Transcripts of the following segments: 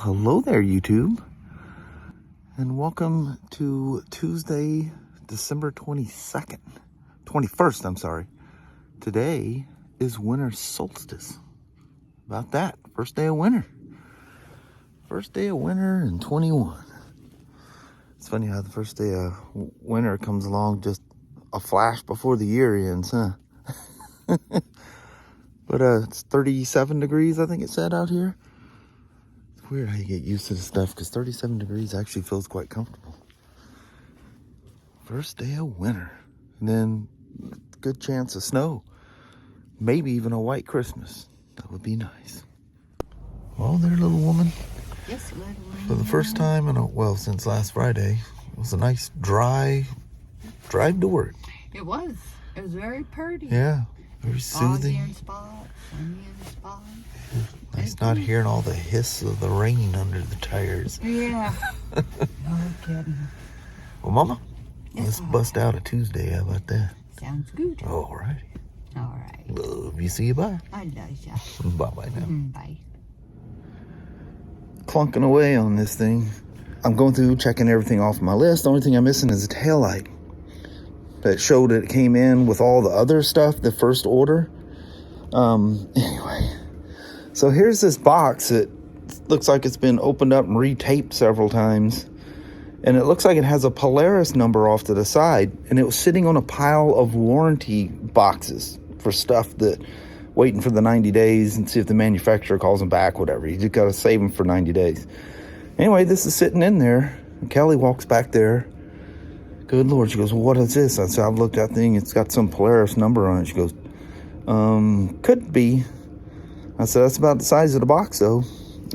hello there, YouTube, and welcome to Tuesday, December 21st, I'm sorry. Today is winter solstice. About that, first day of winter. First day of winter in 21. It's funny how the first day of winter comes along just a flash before the year ends, huh? But it's 37 degrees, I think it said out here. It's weird how you get used to this stuff, because 37 degrees actually feels quite comfortable. First day of winter. And then good chance of snow. Maybe even a white Christmas. That would be nice. Well, there, little woman. Yes, little woman. For the first time since last Friday, it was a nice dry drive to work. It was. It was very pretty. Yeah, very soothing. Foggy in spots, sunny in spots. Nice not hearing all the hiss of the rain under the tires. Yeah. No kidding. Well, Mama, Yes, let's bust out a Tuesday. How about that? Sounds good. All righty. All right. Love you. See you. Bye. I love ya. Bye-bye now. Bye. Clunking away on this thing. I'm going through, checking everything off my list. The only thing I'm missing is a taillight. That showed that it came in with all the other stuff, the first order. Anyway. So here's this box that looks like it's been opened up and retaped several times. And it looks like it has a Polaris number off to the side. And it was sitting on a pile of warranty boxes for stuff that waiting for the 90 days and see if the manufacturer calls them back, whatever. You just got to save them for 90 days. Anyway, this is sitting in there. And Kelly walks back there. Good Lord. She goes, well, what is this? I said, I've looked at that thing. It's got some Polaris number on it. She goes, could be. I said, that's about the size of the box, though.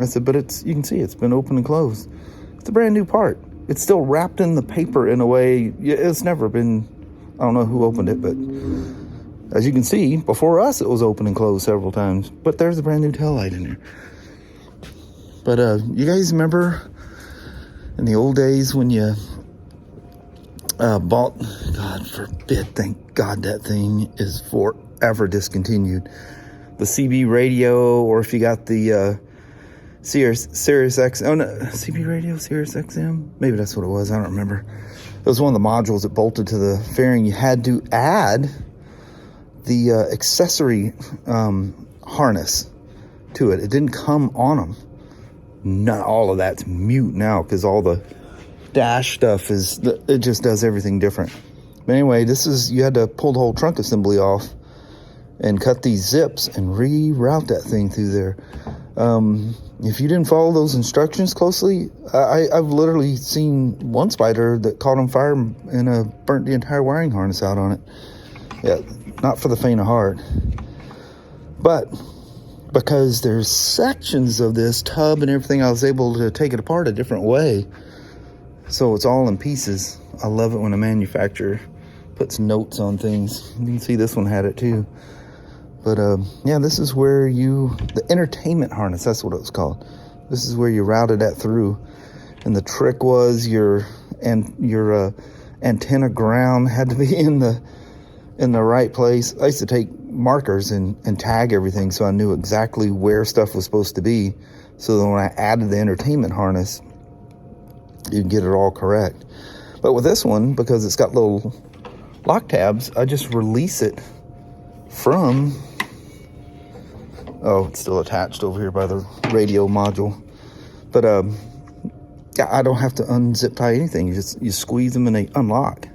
I said, but you can see it's been opened and closed. It's a brand new part. It's still wrapped in the paper in a way. It's never been, I don't know who opened it, but as you can see, before us, it was open and closed several times. But there's a brand new taillight in there. But you guys remember in the old days when you bought, God forbid, thank God that thing is forever discontinued, the CB radio, or if you got the Sirius XM, oh no, CB radio, Sirius XM, maybe that's what it was, I don't remember. It was one of the modules that bolted to the fairing. You had to add the accessory harness to it. It didn't come on them. Not all of that's mute now, because all the dash stuff it just does everything different. But anyway, you had to pull the whole trunk assembly off and cut these zips and reroute that thing through there. If you didn't follow those instructions closely, I've literally seen one Spyder that caught on fire and burnt the entire wiring harness out on it. Yeah, not for the faint of heart. But because there's sections of this tub and everything, I was able to take it apart a different way. So it's all in pieces. I love it when a manufacturer puts notes on things. You can see this one had it too. But yeah, this is where the entertainment harness, that's what it was called. This is where you routed that through. And the trick was your antenna ground had to be in the right place. I used to take markers and tag everything so I knew exactly where stuff was supposed to be. So that when I added the entertainment harness, you can get it all correct. But with this one, because it's got little lock tabs, I just release it from, it's still attached over here by the radio module. But yeah, I don't have to unzip tie anything. You squeeze them and they unlock.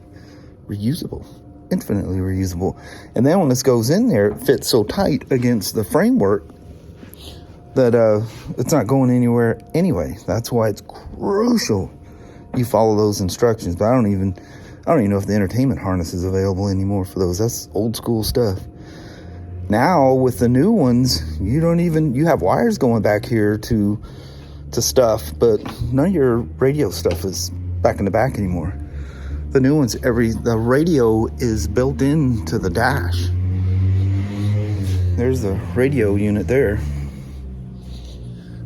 Reusable, infinitely reusable. And then when this goes in there, it fits so tight against the framework that it's not going anywhere anyway. That's why it's crucial you follow those instructions. But I don't even know if the entertainment harness is available anymore for those. That's old school stuff. Now with the new ones, you have wires going back here to stuff, but none of your radio stuff is back in the back anymore. The new ones, the radio is built into the dash. There's the radio unit there.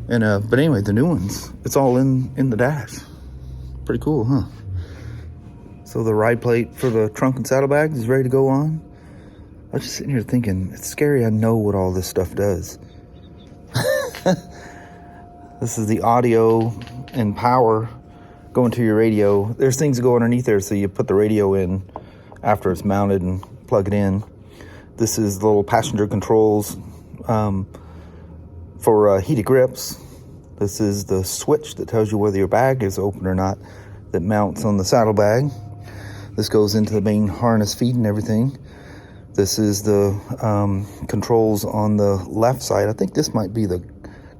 And but anyway, the new ones, it's all in the dash. Pretty cool, huh? So the ride plate for the trunk and saddlebags is ready to go on. I was just sitting here thinking, it's scary. I know what all this stuff does. This is the audio and power going to your radio. There's things that go underneath there, so you put the radio in after it's mounted and plug it in. This is the little passenger controls for heated grips. This is the switch that tells you whether your bag is open or not, that mounts on the saddlebag. This goes into the main harness feed and everything. This is the controls on the left side. I think this might be the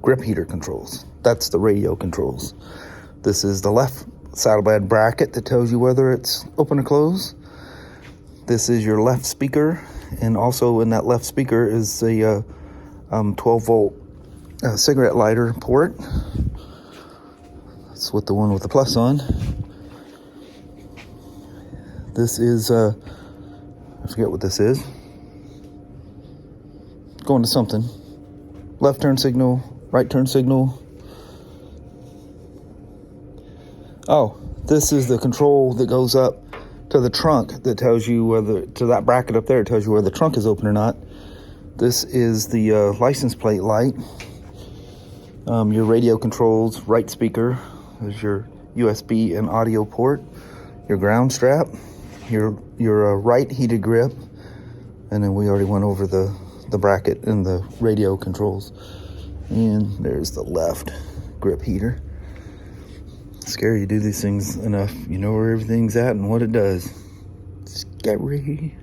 grip heater controls. That's the radio controls. This is the left saddlebag bracket that tells you whether it's open or closed. This is your left speaker, and also in that left speaker is a 12-volt cigarette lighter port. That's what the one with the plus on. This is I forget what this is. Going to something. Left turn signal, right turn signal. Oh, this is the control that goes up to the trunk that tells you whether, to that bracket up there, it tells you whether the trunk is open or not. This is the license plate light. Your radio controls, right speaker. There's your USB and audio port. Your ground strap. Your right heated grip. And then we already went over the bracket and the radio controls. And there's the left grip heater. It's scary to do these things enough. You know where everything's at and what it does. Scary.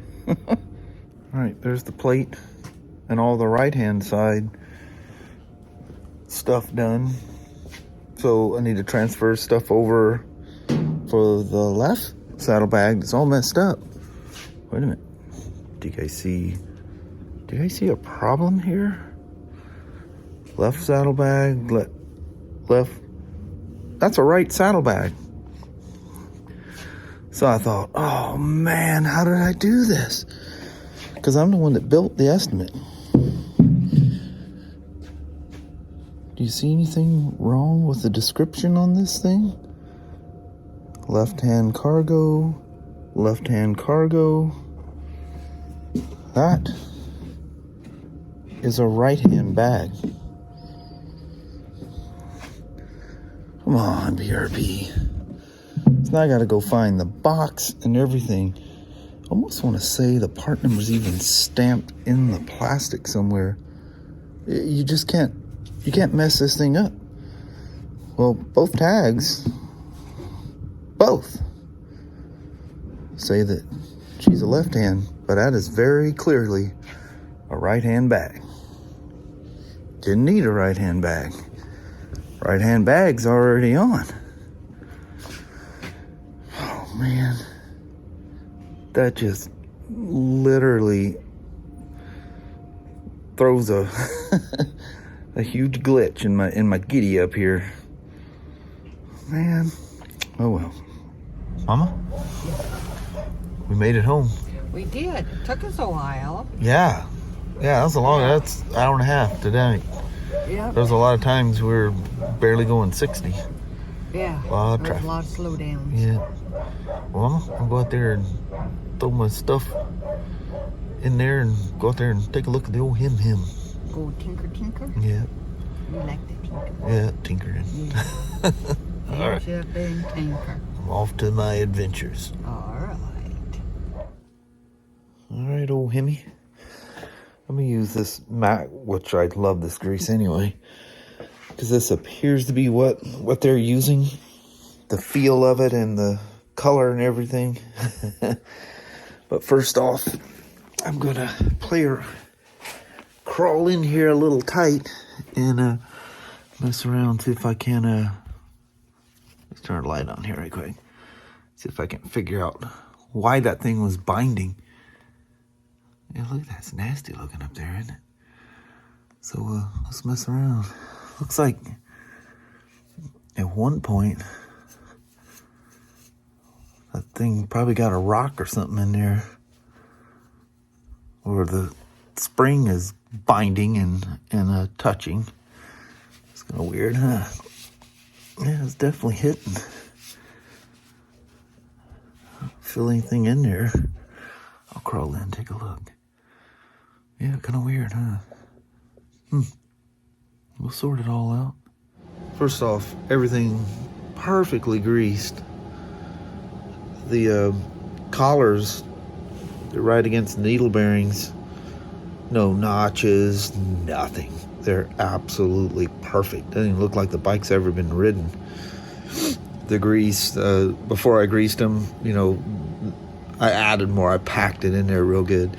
Alright, there's the plate and all the right hand side stuff done. So I need to transfer stuff over for the left saddlebag. It's all messed up. Wait a minute. Do you guys see a problem here? Left saddlebag, left. That's a right saddlebag. So I thought, oh man, how did I do this? Because I'm the one that built the estimate. Do you see anything wrong with the description on this thing? Left-hand cargo, left-hand cargo. That is a right-hand bag. Come on, BRP. So now I gotta go find the box and everything. Almost want to say the part number's even stamped in the plastic somewhere. You just can't mess this thing up. Well, both tags, both say that she's a left hand, but that is very clearly a right hand bag. Didn't need a right hand bag. Right hand bag's already on. Oh man, that just literally throws a a huge glitch in my giddy up here. Man, oh well. Mama, we made it home. We did. It took us a while. Yeah, that's that's an hour and a half today. Yeah. There's a lot of times we were barely going 60. Yeah. A lot of traffic. A lot of slowdowns. Yeah. Well, I'll go out there and throw my stuff in there and go out there and take a look at the old him. Go tinker. Yeah. You like the tinker? Yeah, tinkering. Yeah. All right. Tinker. I'm off to my adventures. All right. All right, old Himy. Let me use this mat, which I love this grease anyway, because this appears to be what they're using, the feel of it and the color and everything. But first off, I'm gonna crawl in here a little tight and mess around, see if I can let's turn a light on here right quick, see if I can figure out why that thing was binding. Yeah, look, that's nasty looking up there, isn't it? So let's mess around. Looks like at one point that thing probably got a rock or something in there, or the spring is binding and touching. It's kind of weird, huh? Yeah, it's definitely hitting. Feel anything in there? I'll crawl in, take a look. Yeah, kind of weird, huh? We'll sort it all out. First off, everything perfectly greased. The collars, they're right against needle bearings. No notches, nothing. They're absolutely perfect. Doesn't even look like the bike's ever been ridden. The grease, before I greased them, you know, I added more. I packed it in there real good.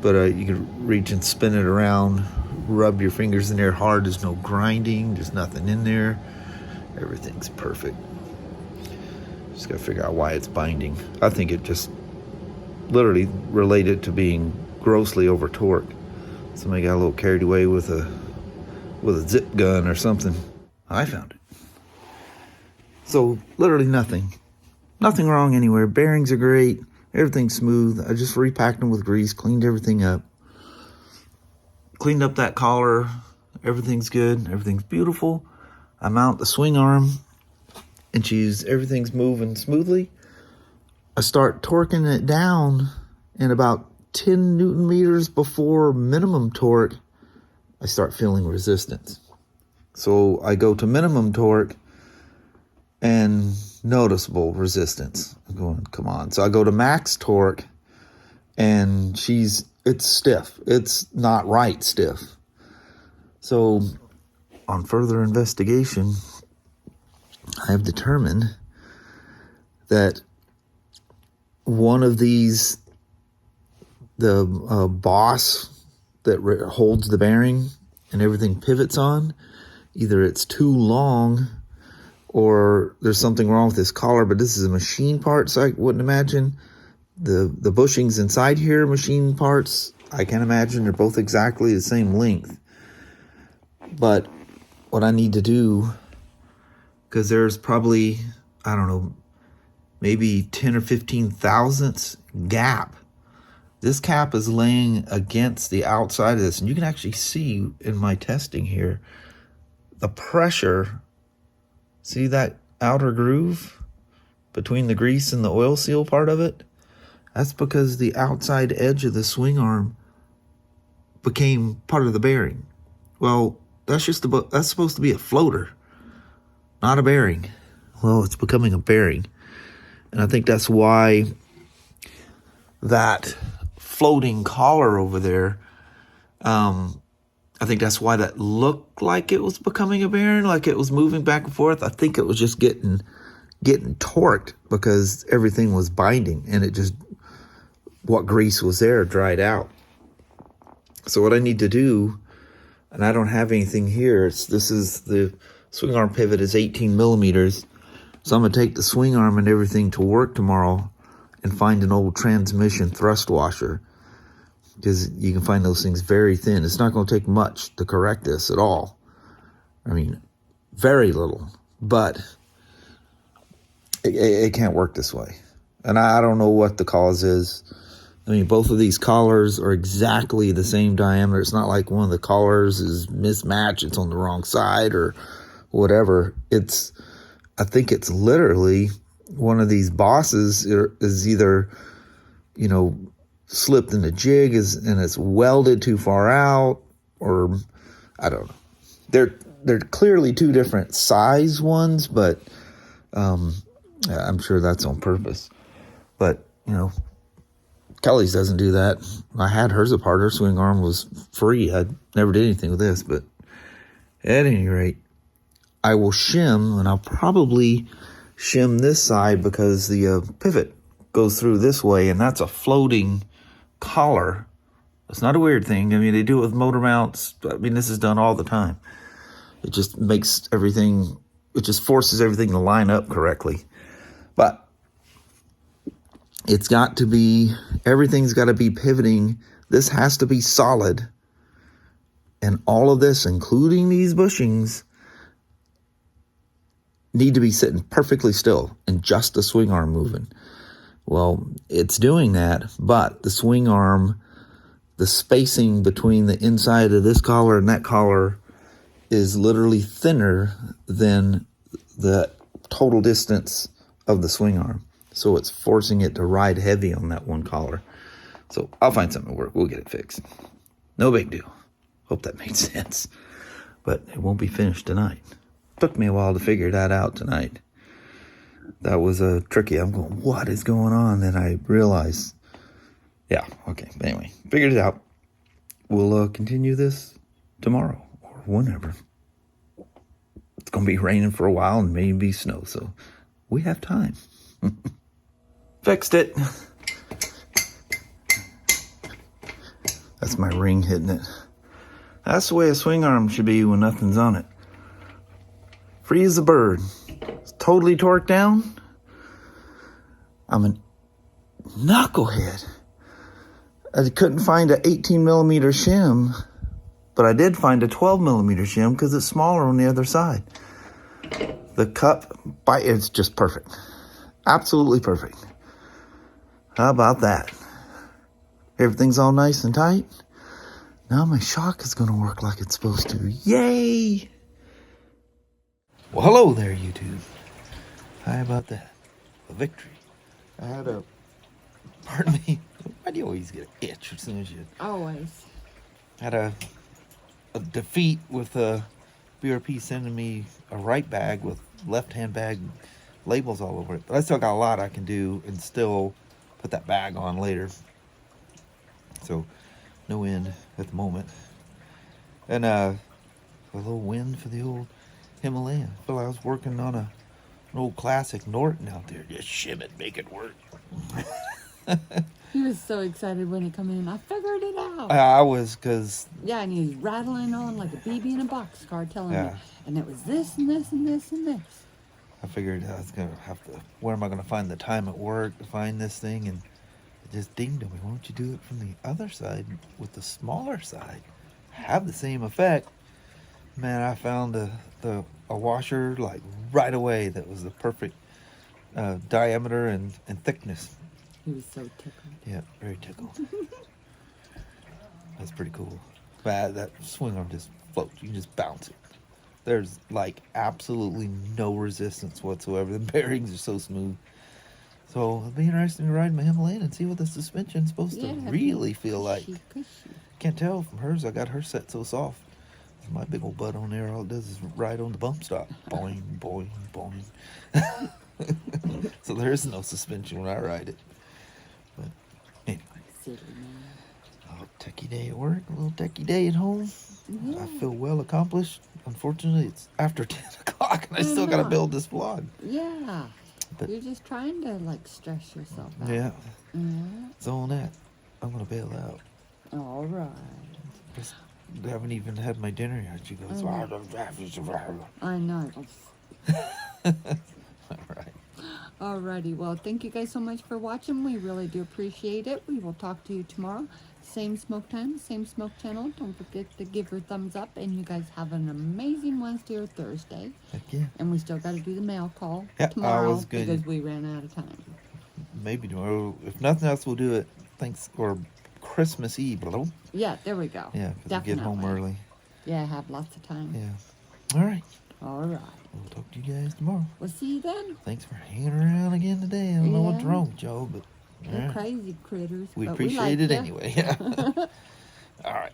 But you can reach and spin it around, rub your fingers in there hard. There's no grinding. There's nothing in there. Everything's perfect. Just got to figure out why it's binding. I think it just literally related to being grossly over torqued. Somebody got a little carried away with a zip gun or something. I found it. So literally nothing. Nothing wrong anywhere. Bearings are great. Everything's smooth. I just repacked them with grease, cleaned everything up. Cleaned up that collar. Everything's good. Everything's beautiful. I mount the swing arm, and everything's moving smoothly. I start torquing it down, and about 10 Newton meters before minimum torque, I start feeling resistance. So I go to minimum torque, and noticeable resistance. I'm going, come on. So I go to max torque, and it's stiff. It's not right stiff. So on further investigation, I have determined that one of these, the boss that holds the bearing and everything pivots on, either it's too long or there's something wrong with this collar, but this is a machine part, so I wouldn't imagine. The bushings inside here, machine parts, I can't imagine. They're both exactly the same length. But what I need to do, because there's probably, I don't know, maybe 10 or 15 thousandths gap. This cap is laying against the outside of this, and you can actually see in my testing here, the pressure. See that outer groove between the grease and the oil seal part of it? That's because the outside edge of the swing arm became part of the bearing. Well, that's supposed to be a floater, not a bearing. Well, it's becoming a bearing. And I think that's why that floating collar over there, I think that's why that looked like it was becoming a bearing, like it was moving back and forth. I think it was just getting torqued because everything was binding, and it just, what grease was there dried out. So what I need to do, and I don't have anything here, this is the swing arm pivot is 18 millimeters. So I'm going to take the swing arm and everything to work tomorrow and find an old transmission thrust washer, because you can find those things very thin. It's not going to take much to correct this at all. I mean, very little. But it can't work this way. And I don't know what the cause is. I mean, both of these collars are exactly the same diameter. It's not like one of the collars is mismatched. It's on the wrong side or whatever. I think it's literally one of these bosses is either, you know, slipped in the jig and it's welded too far out, or I don't know. They're clearly two different size ones, but I'm sure that's on purpose. But, you know, Kelly's doesn't do that. I had hers apart. Her swing arm was free. I never did anything with this, but at any rate, I will shim, and I'll probably shim this side because the pivot goes through this way, and that's a floating collar. It's not a weird thing. I mean, they do it with motor mounts. I mean, this is done all the time. It just makes everything, it just forces everything to line up correctly. But it's got to be, everything's got to be pivoting. This has to be solid. And all of this, including these bushings, need to be sitting perfectly still and just the swing arm moving. Well, it's doing that, but the swing arm, the spacing between the inside of this collar and that collar is literally thinner than the total distance of the swing arm. So it's forcing it to ride heavy on that one collar. So I'll find something to work. We'll get it fixed. No big deal. Hope that made sense. But it won't be finished tonight. Took me a while to figure that out tonight. That was tricky. I'm going, what is going on? Then I realized, yeah, okay. Anyway, figured it out. We'll continue this tomorrow or whenever. It's going to be raining for a while and maybe snow, so we have time. Fixed it. That's my ring hitting it. That's the way a swing arm should be when nothing's on it. Free as a bird. It's totally torqued down. I'm a knucklehead. I couldn't find an 18 millimeter shim, but I did find a 12 millimeter shim because it's smaller on the other side. The cup, it's just perfect. Absolutely perfect. How about that? Everything's all nice and tight. Now my shock is going to work like it's supposed to. Yay! Well, hello there, YouTube. How about that? A victory. I had a... Pardon me. Why do you always get an itch as soon as you... Always. Had a defeat with BRP sending me a right bag with left-hand bag labels all over it. But I still got a lot I can do and still put that bag on later. So, no wind at the moment. And a little wind for the old Himalayan. I feel like I was working on an old classic Norton out there. Just shim it, make it work. He was so excited when he come in. I figured it out. I was, because... Yeah, and he was rattling on like a baby in a boxcar telling Yeah. me. And it was this and this and this and this. I figured I was going to have to... Where am I going to find the time at work to find this thing? And it just dinged on me. Why don't you do it from the other side with the smaller side? Have the same effect. Man, I found a washer like right away that was the perfect diameter and thickness. He was so tickled. Yeah, very tickled. That's pretty cool. But that swing arm just floats. You can just bounce it. There's like absolutely no resistance whatsoever. The bearings are so smooth. So it'll be interesting to ride my Himalayan and see what the suspension's supposed to really feel like. Cushy. Can't tell from hers. I got her set so soft. My big old butt on there, all it does is ride on the bump stop. Boing, boing, boing. So there is no suspension when I ride it. But anyway. Silly man. A little techie day at work, a little techie day at home. Yeah. I feel well accomplished. Unfortunately, it's after 10 o'clock and I still got to build this vlog. Yeah. But you're just trying to like stress yourself out. yeah. Yeah. So on that, I'm going to bail out. All right. Just haven't even had my dinner yet. She goes, I know. all right. Alrighty, well, thank you guys so much for watching. We really do appreciate it. We will talk to you tomorrow. Same smoke time, same smoke channel. Don't forget to give your thumbs up. And you guys have an amazing Wednesday or Thursday. Heck yeah. And we still got to do the mail call I tomorrow was good. because we ran out of time. Maybe tomorrow. If nothing else, we'll do it Christmas Eve. Yeah, there we go. Yeah, because we get home early. Yeah, have lots of time. Yeah. All right. All right. We'll talk to you guys tomorrow. We'll see you then. Thanks for hanging around again today. I don't know what's wrong with y'all, but You're crazy critters. we but appreciate like it ya. anyway. Yeah. All right.